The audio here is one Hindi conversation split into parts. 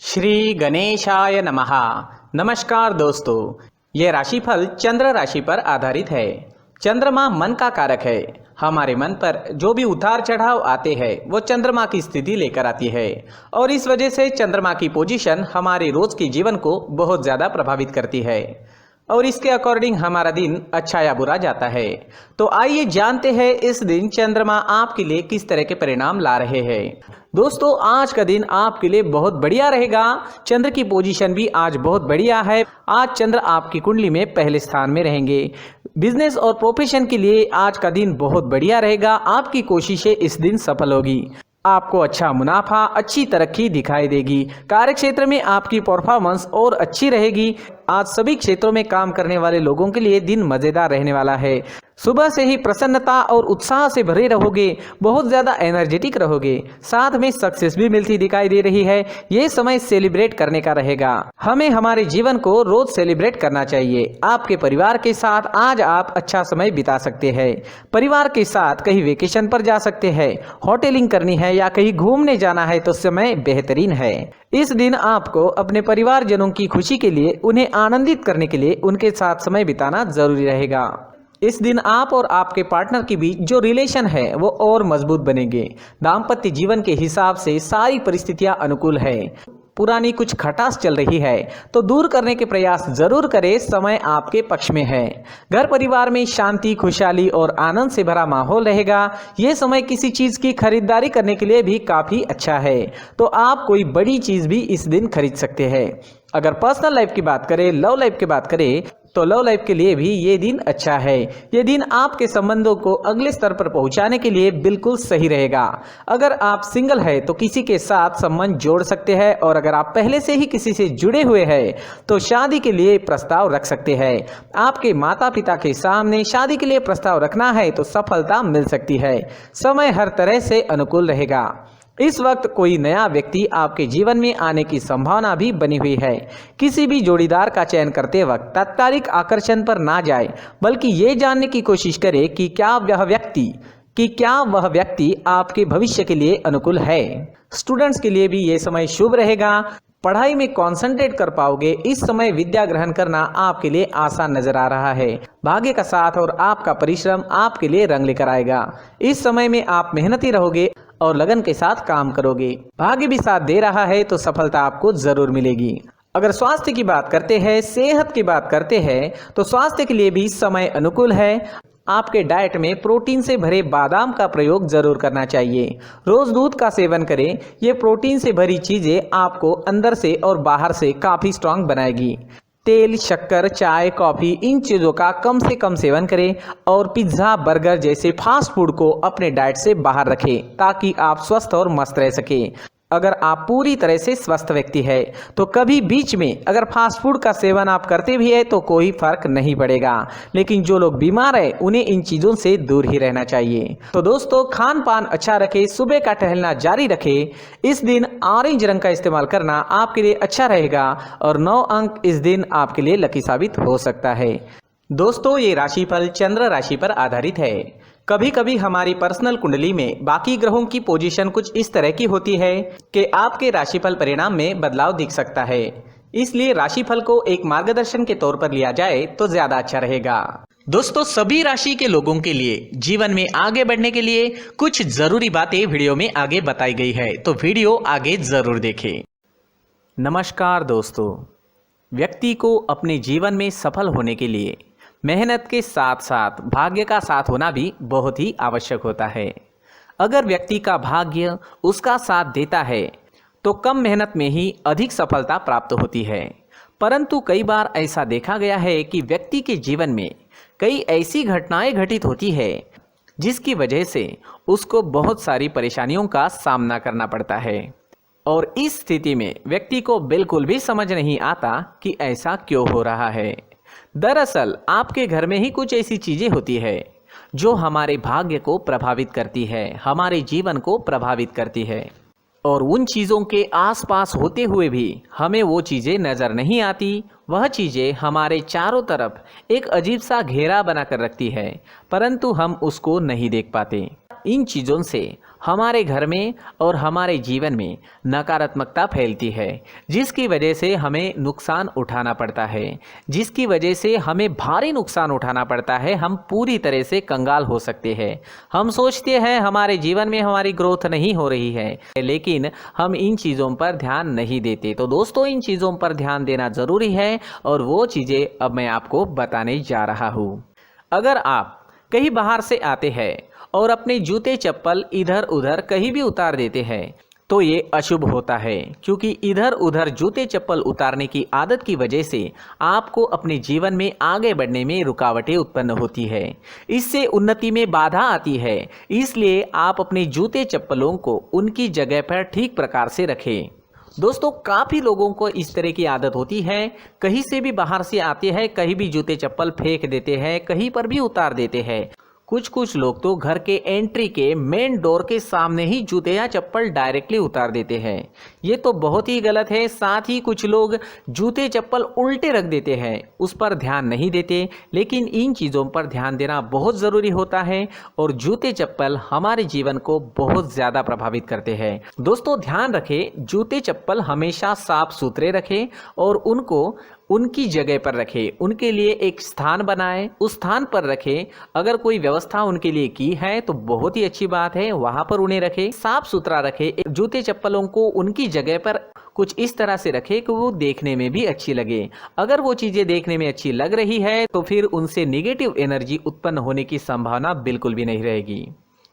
श्री गणेशाय नमः। नमस्कार दोस्तों, ये राशिफल चंद्र राशि पर आधारित है। चंद्रमा मन का कारक है। हमारे मन पर जो भी उतार चढ़ाव आते हैं वो चंद्रमा की स्थिति लेकर आती है और इस वजह से चंद्रमा की पोजीशन हमारे रोज के जीवन को बहुत ज़्यादा प्रभावित करती है और इसके अकॉर्डिंग हमारा दिन अच्छा या बुरा जाता है। तो आइए जानते हैं इस दिन चंद्रमा आपके लिए किस तरह के परिणाम ला रहे हैं। दोस्तों, आज का दिन आपके लिए बहुत बढ़िया रहेगा। चंद्र की पोजीशन भी आज बहुत बढ़िया है। आज चंद्र आपकी कुंडली में पहले स्थान में रहेंगे। बिजनेस और प्रोफेशन के लिए आज का दिन बहुत बढ़िया रहेगा। आपकी कोशिशें इस दिन सफल होगी। आपको अच्छा मुनाफा, अच्छी तरक्की दिखाई देगी। कार्य क्षेत्र में आपकी परफॉर्मेंस और अच्छी रहेगी। आज सभी क्षेत्रों में काम करने वाले लोगों के लिए दिन मजेदार रहने वाला है। सुबह से ही प्रसन्नता और उत्साह से भरे रहोगे, बहुत ज़्यादा एनर्जेटिक रहोगे, साथ में सक्सेस भी मिलती दिखाई दे रही है। ये समय सेलिब्रेट करने का रहेगा। हमें हमारे जीवन को रोज सेलिब्रेट करना चाहिए। आपके परिवार के साथ आज आप अच्छा समय बिता सकते हैं। परिवार के साथ कहीं वेकेशन पर जा सकते हैं, होटलिंग करनी है या कहीं घूमने जाना है तो समय बेहतरीन है। इस दिन आपको अपने परिवारजनों की खुशी के लिए, उन्हें आनंदित करने के लिए उनके साथ समय बिताना जरूरी रहेगा। इस दिन आप और आपके पार्टनर के बीच जो रिलेशन है वो और मजबूत बनेंगे। दाम्पत्य जीवन के हिसाब से सारी परिस्थितियां अनुकूल है। पुरानी कुछ खटास चल रही है तो दूर करने के प्रयास जरूर करें। समय आपके पक्ष में है। घर परिवार में शांति, खुशहाली और आनंद से भरा माहौल रहेगा। ये समय किसी चीज की खरीदारी करने के लिए भी काफी अच्छा है, तो आप कोई बड़ी चीज भी इस दिन खरीद सकते हैं। अगर पर्सनल लाइफ की बात करें, लव लाइफ की बात करें तो लव लाइफ के लिए भी ये दिन अच्छा है। ये दिन आपके संबंधों को अगले स्तर पर पहुंचाने के लिए बिल्कुल सही रहेगा। अगर आप सिंगल है तो किसी के साथ संबंध जोड़ सकते हैं और अगर आप पहले से ही किसी से जुड़े हुए हैं तो शादी के लिए प्रस्ताव रख सकते हैं। आपके माता पिता के सामने शादी के लिए प्रस्ताव रखना है तो सफलता मिल सकती है। समय हर तरह से अनुकूल रहेगा। इस वक्त कोई नया व्यक्ति आपके जीवन में आने की संभावना भी बनी हुई है। किसी भी जोड़ीदार का चयन करते वक्त तात्कालिक आकर्षण पर ना जाए, बल्कि ये जानने की कोशिश करें कि क्या वह व्यक्ति आपके भविष्य के लिए अनुकूल है। स्टूडेंट्स के लिए भी ये समय शुभ रहेगा। पढ़ाई में कंसंट्रेट कर पाओगे। इस समय विद्या ग्रहण करना आपके लिए आसान नजर आ रहा है। भाग्य का साथ और आपका परिश्रम आपके लिए रंग लेकर आएगा। इस समय में आप मेहनती रहोगे और लगन के साथ काम करोगे। भाग्य भी साथ दे रहा है तो सफलता आपको जरूर मिलेगी। अगर स्वास्थ्य की बात करते हैं, सेहत की बात करते हैं तो स्वास्थ्य के लिए भी समय अनुकूल है। आपके डाइट में प्रोटीन से भरे बादाम का प्रयोग जरूर करना चाहिए। रोज दूध का सेवन करें। ये प्रोटीन से भरी चीजें आपको अंदर से और बाहर से काफी स्ट्रांग बनाएगी। तेल, शक्कर, चाय, कॉफी, इन चीज़ों का कम से कम सेवन करें और पिज्ज़ा, बर्गर जैसे फास्ट फूड को अपने डाइट से बाहर रखें ताकि आप स्वस्थ और मस्त रह सकें। अगर आप पूरी तरह से स्वस्थ व्यक्ति है तो कभी बीच में अगर फास्ट फूड का सेवन आप करते भी है तो कोई फर्क नहीं पड़ेगा, लेकिन जो लोग बीमार है उन्हें इन चीज़ों से दूर ही रहना चाहिए। तो दोस्तों, खान पान अच्छा रखें, सुबह का टहलना जारी रखें। इस दिन ऑरेंज रंग का इस्तेमाल करना आपके लिए अच्छा रहेगा और 9 अंक इस दिन आपके लिए लकी साबित हो सकता है। दोस्तों, ये राशिफल चंद्र राशि पर आधारित है। कभी कभी हमारी पर्सनल कुंडली में बाकी ग्रहों की पोजीशन कुछ इस तरह की होती है कि आपके राशिफल परिणाम में बदलाव दिख सकता है। इसलिए राशिफल को एक मार्गदर्शन के तौर पर लिया जाए तो ज्यादा अच्छा रहेगा। दोस्तों, सभी राशि के लोगों के लिए जीवन में आगे बढ़ने के लिए कुछ जरूरी बातें वीडियो में आगे बताई गई है, तो वीडियो आगे जरूर देखें। नमस्कार दोस्तों, व्यक्ति को अपने जीवन में सफल होने के लिए मेहनत के साथ साथ भाग्य का साथ होना भी बहुत ही आवश्यक होता है। अगर व्यक्ति का भाग्य उसका साथ देता है तो कम मेहनत में ही अधिक सफलता प्राप्त होती है। परंतु कई बार ऐसा देखा गया है कि व्यक्ति के जीवन में कई ऐसी घटनाएं घटित होती है जिसकी वजह से उसको बहुत सारी परेशानियों का सामना करना पड़ता है और इस स्थिति में व्यक्ति को बिल्कुल भी समझ नहीं आता कि ऐसा क्यों हो रहा है। दरअसल आपके घर में ही कुछ ऐसी चीजें होती है जो हमारे भाग्य को प्रभावित करती है, हमारे जीवन को प्रभावित करती है और उन चीज़ों के आसपास होते हुए भी हमें वो चीज़ें नज़र नहीं आती। वह चीज़ें हमारे चारों तरफ एक अजीब सा घेरा बनाकर रखती है, परंतु हम उसको नहीं देख पाते। इन चीज़ों से हमारे घर में और हमारे जीवन में नकारात्मकता फैलती है, जिसकी वजह से हमें नुकसान उठाना पड़ता है, जिसकी वजह से हमें भारी नुकसान उठाना पड़ता है। हम पूरी तरह से कंगाल हो सकते हैं। हम सोचते हैं हमारे जीवन में हमारी ग्रोथ नहीं हो रही है, लेकिन हम इन चीज़ों पर ध्यान नहीं देते। तो दोस्तों, इन चीज़ों पर ध्यान देना ज़रूरी है और वो चीज़ें अब मैं आपको बताने जा रहा हूँ। अगर आप कहीं बाहर से आते हैं और अपने जूते चप्पल इधर उधर कहीं भी उतार देते हैं तो ये अशुभ होता है, क्योंकि इधर उधर जूते चप्पल उतारने की आदत की वजह से आपको अपने जीवन में आगे बढ़ने में रुकावटें उत्पन्न होती है। इससे उन्नति में बाधा आती है। इसलिए आप अपने जूते चप्पलों को उनकी जगह पर ठीक प्रकार से रखें। दोस्तों, काफ़ी लोगों को इस तरह की आदत होती है, कहीं से भी बाहर से आते हैं, कहीं भी जूते चप्पल फेंक देते हैं, कहीं पर भी उतार देते हैं। कुछ लोग तो घर के एंट्री के मेन डोर के सामने ही जूते या चप्पल डायरेक्टली उतार देते हैं। ये तो बहुत ही गलत है। साथ ही कुछ लोग जूते चप्पल उल्टे रख देते हैं, उस पर ध्यान नहीं देते। लेकिन इन चीज़ों पर ध्यान देना बहुत ज़रूरी होता है और जूते चप्पल हमारे जीवन को बहुत ज़्यादा प्रभावित करते हैं। दोस्तों, ध्यान रखें, जूते चप्पल हमेशा साफ सुथरे रखें और उनको उनकी जगह पर रखें। उनके लिए एक स्थान बनाएं, उस स्थान पर रखें। अगर कोई व्यवस्था उनके लिए की है तो बहुत ही अच्छी बात है, वहां पर उन्हें रखें, साफ सुथरा रखें। जूते चप्पलों को उनकी जगह पर कुछ इस तरह से रखें कि वो देखने में भी अच्छी लगे। अगर वो चीज़ें देखने में अच्छी लग रही है तो फिर उनसे निगेटिव एनर्जी उत्पन्न होने की संभावना बिल्कुल भी नहीं रहेगी।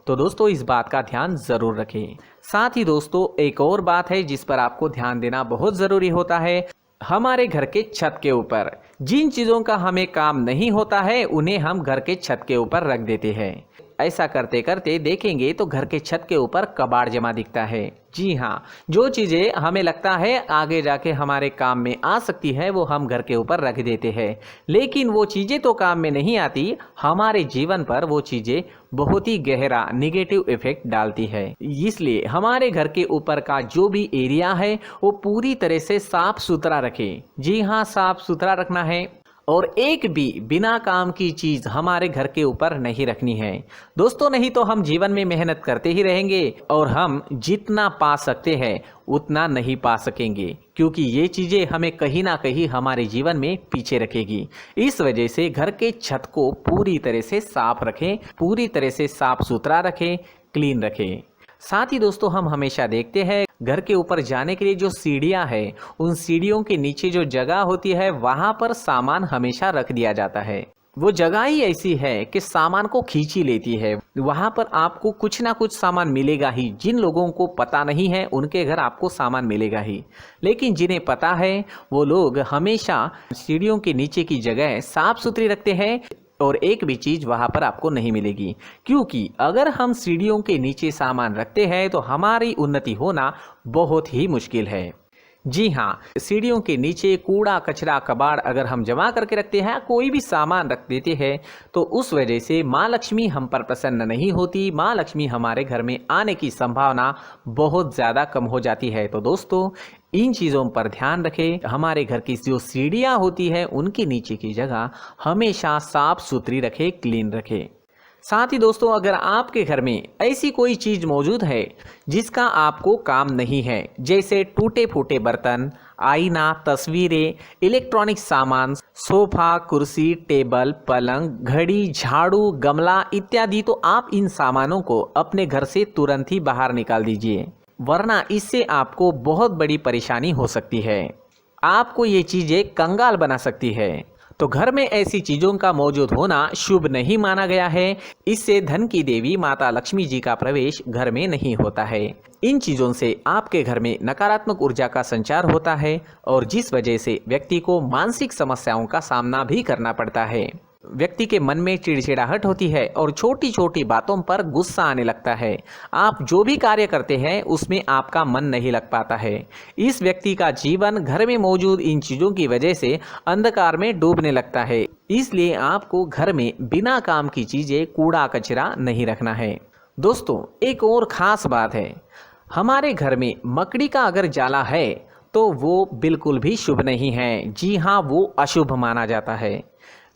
तो दोस्तों, इस बात का ध्यान ज़रूर रखें। साथ ही दोस्तों, एक और बात है जिस पर आपको ध्यान देना बहुत ज़रूरी होता है। हमारे घर के छत के ऊपर जिन चीज़ों का हमें काम नहीं होता है उन्हें हम घर के छत के ऊपर रख देते हैं। ऐसा करते करते देखेंगे तो घर के छत के ऊपर कबाड़ जमा दिखता है। जी हाँ, जो चीज़ें हमें लगता है आगे जाके हमारे काम में आ सकती है वो हम घर के ऊपर रख देते हैं, लेकिन वो चीज़ें तो काम में नहीं आती। हमारे जीवन पर वो चीज़ें बहुत ही गहरा निगेटिव इफेक्ट डालती है। इसलिए हमारे घर के ऊपर का जो भी एरिया है वो पूरी तरह से साफ सुथरा रखें। जी हाँ, साफ सुथरा रखना है और एक भी बिना काम की चीज़ हमारे घर के ऊपर नहीं रखनी है। दोस्तों, नहीं तो हम जीवन में मेहनत करते ही रहेंगे और हम जितना पा सकते हैं उतना नहीं पा सकेंगे, क्योंकि ये चीज़ें हमें कहीं ना कहीं हमारे जीवन में पीछे रखेगी। इस वजह से घर के छत को पूरी तरह से साफ रखें, पूरी तरह से साफ सुथरा रखें, क्लीन रखें। साथ ही दोस्तों, हम हमेशा देखते हैं घर के ऊपर जाने के लिए जो सीढ़ियां हैं, उन सीढ़ियों के नीचे जो जगह होती है वहां पर सामान हमेशा रख दिया जाता है। वो जगह ही ऐसी है कि सामान को खींच ही लेती है। वहां पर आपको कुछ ना कुछ सामान मिलेगा ही। जिन लोगों को पता नहीं है उनके घर आपको सामान मिलेगा ही, लेकिन जिन्हें पता है वो लोग हमेशा सीढ़ियों के नीचे की जगह साफ सुथरी रखते हैं और एक भी चीज़ वहाँ पर आपको नहीं मिलेगी। क्योंकि अगर हम सीढ़ियों के नीचे सामान रखते हैं तो हमारी उन्नति होना बहुत ही मुश्किल है। जी हाँ, सीढ़ियों के नीचे कूड़ा कचरा कबाड़ अगर हम जमा करके रखते हैं, कोई भी सामान रख देते हैं, तो उस वजह से माँ लक्ष्मी हम पर प्रसन्न नहीं होती। माँ लक्ष्मी हमारे घर में आने की संभावना बहुत ज़्यादा कम हो जाती है। तो दोस्तों, इन चीज़ों पर ध्यान रखें। हमारे घर की जो सीढ़ियाँ होती है उनके नीचे की जगह हमेशा साफ सुथरी रखें, क्लीन रखें। साथ ही दोस्तों, अगर आपके घर में ऐसी कोई चीज़ मौजूद है जिसका आपको काम नहीं है, जैसे टूटे फूटे बर्तन, आईना, तस्वीरें, इलेक्ट्रॉनिक सामान, सोफा, कुर्सी, टेबल, पलंग, घड़ी, झाड़ू, गमला इत्यादि, तो आप इन सामानों को अपने घर से तुरंत ही बाहर निकाल दीजिए, वरना इससे आपको बहुत बड़ी परेशानी हो सकती है। आपको ये चीज़ें कंगाल बना सकती है। तो घर में ऐसी चीज़ों का मौजूद होना शुभ नहीं माना गया है। इससे धन की देवी माता लक्ष्मी जी का प्रवेश घर में नहीं होता है। इन चीज़ों से आपके घर में नकारात्मक ऊर्जा का संचार होता है और जिस वजह से व्यक्ति को मानसिक समस्याओं का सामना भी करना पड़ता है। व्यक्ति के मन में चिड़चिड़ाहट होती है और छोटी छोटी बातों पर गुस्सा आने लगता है। आप जो भी कार्य करते हैं उसमें आपका मन नहीं लग पाता है। इस व्यक्ति का जीवन घर में मौजूद इन चीज़ों की वजह से अंधकार में डूबने लगता है। इसलिए आपको घर में बिना काम की चीज़ें, कूड़ा कचरा नहीं रखना है। दोस्तों, एक और ख़ास बात है, हमारे घर में मकड़ी का अगर जाला है तो वो बिल्कुल भी शुभ नहीं है। जी हाँ, वो अशुभ माना जाता है।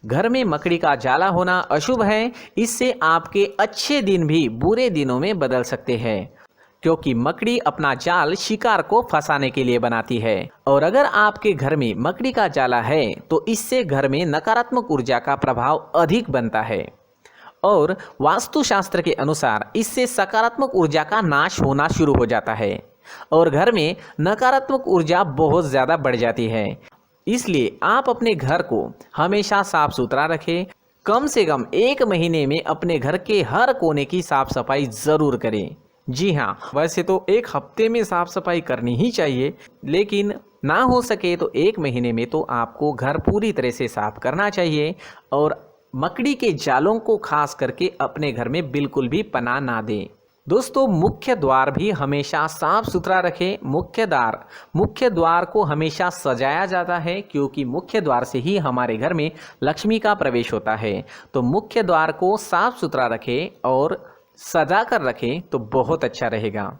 घर में मकड़ी का जाला होना अशुभ है। इससे आपके अच्छे दिन भी बुरे दिनों में बदल सकते हैं, क्योंकि मकड़ी अपना जाल शिकार को फंसाने के लिए बनाती है। और अगर आपके घर में मकड़ी का जाला है तो इससे घर में नकारात्मक ऊर्जा का प्रभाव अधिक बनता है और वास्तुशास्त्र के अनुसार इससे सकारात्मक ऊर्जा का नाश होना शुरू हो जाता है और घर में नकारात्मक ऊर्जा बहुत ज़्यादा बढ़ जाती है। इसलिए आप अपने घर को हमेशा साफ सुथरा रखें। कम से कम 1 महीने में अपने घर के हर कोने की साफ सफाई ज़रूर करें। जी हाँ, वैसे तो 1 हफ्ते में साफ सफाई करनी ही चाहिए, लेकिन ना हो सके तो 1 महीने में तो आपको घर पूरी तरह से साफ करना चाहिए और मकड़ी के जालों को खास करके अपने घर में बिल्कुल भी पनाह ना दें। दोस्तों, मुख्य द्वार भी हमेशा साफ सुथरा रखें। मुख्य द्वार को हमेशा सजाया जाता है, क्योंकि मुख्य द्वार से ही हमारे घर में लक्ष्मी का प्रवेश होता है। तो मुख्य द्वार को साफ सुथरा रखें और सजा कर रखें तो बहुत अच्छा रहेगा।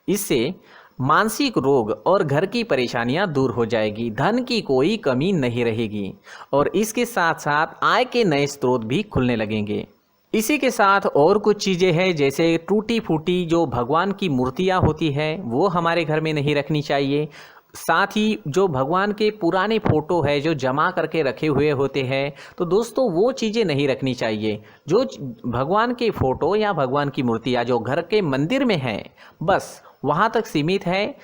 इससे मानसिक रोग और घर की परेशानियां दूर हो जाएगी, धन की कोई कमी नहीं रहेगी और इसके साथ साथ आय के नए स्रोत भी खुलने लगेंगे। इसी के साथ और कुछ चीज़ें हैं, जैसे टूटी फूटी जो भगवान की मूर्तियां होती है वो हमारे घर में नहीं रखनी चाहिए। साथ ही जो भगवान के पुराने फ़ोटो है जो जमा करके रखे हुए होते हैं, तो दोस्तों वो चीज़ें नहीं रखनी चाहिए। जो भगवान के फ़ोटो या भगवान की मूर्तियाँ जो घर के मंदिर में हैं, बस वहाँ तक सीमित है।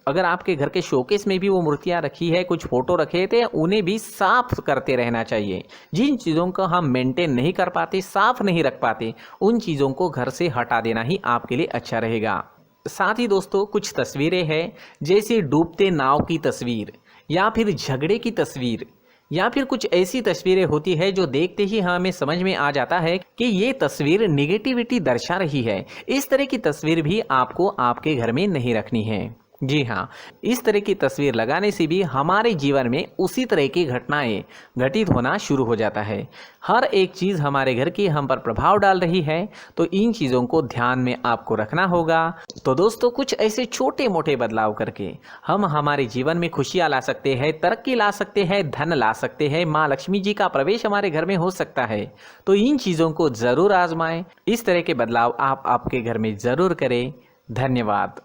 अगर आपके घर के शोकेस में भी वो मूर्तियाँ रखी है, कुछ फ़ोटो रखे थे, उन्हें भी साफ़ करते रहना चाहिए। जिन चीज़ों को हम मेंटेन नहीं कर पाते, साफ़ नहीं रख पाते, उन चीज़ों को घर से हटा देना ही आपके लिए अच्छा रहेगा। साथ ही दोस्तों, कुछ तस्वीरें हैं, जैसे डूबते नाव की तस्वीर या फिर झगड़े की तस्वीर या फिर कुछ ऐसी तस्वीरें होती है जो देखते ही हमें समझ में आ जाता है कि ये तस्वीर निगेटिविटी दर्शा रही है। इस तरह की तस्वीर भी आपको आपके घर में नहीं रखनी है। जी हाँ, इस तरह की तस्वीर लगाने से भी हमारे जीवन में उसी तरह की घटनाएं घटित होना शुरू हो जाता है। हर एक चीज़ हमारे घर की हम पर प्रभाव डाल रही है, तो इन चीज़ों को ध्यान में आपको रखना होगा। तो दोस्तों, कुछ ऐसे छोटे मोटे बदलाव करके हम हमारे जीवन में खुशियाँ ला सकते हैं, तरक्की ला सकते हैं, धन ला सकते हैं, माँ लक्ष्मी जी का प्रवेश हमारे घर में हो सकता है। तो इन चीज़ों को ज़रूर आजमाएं। इस तरह के बदलाव आप आपके घर में ज़रूर करें। धन्यवाद।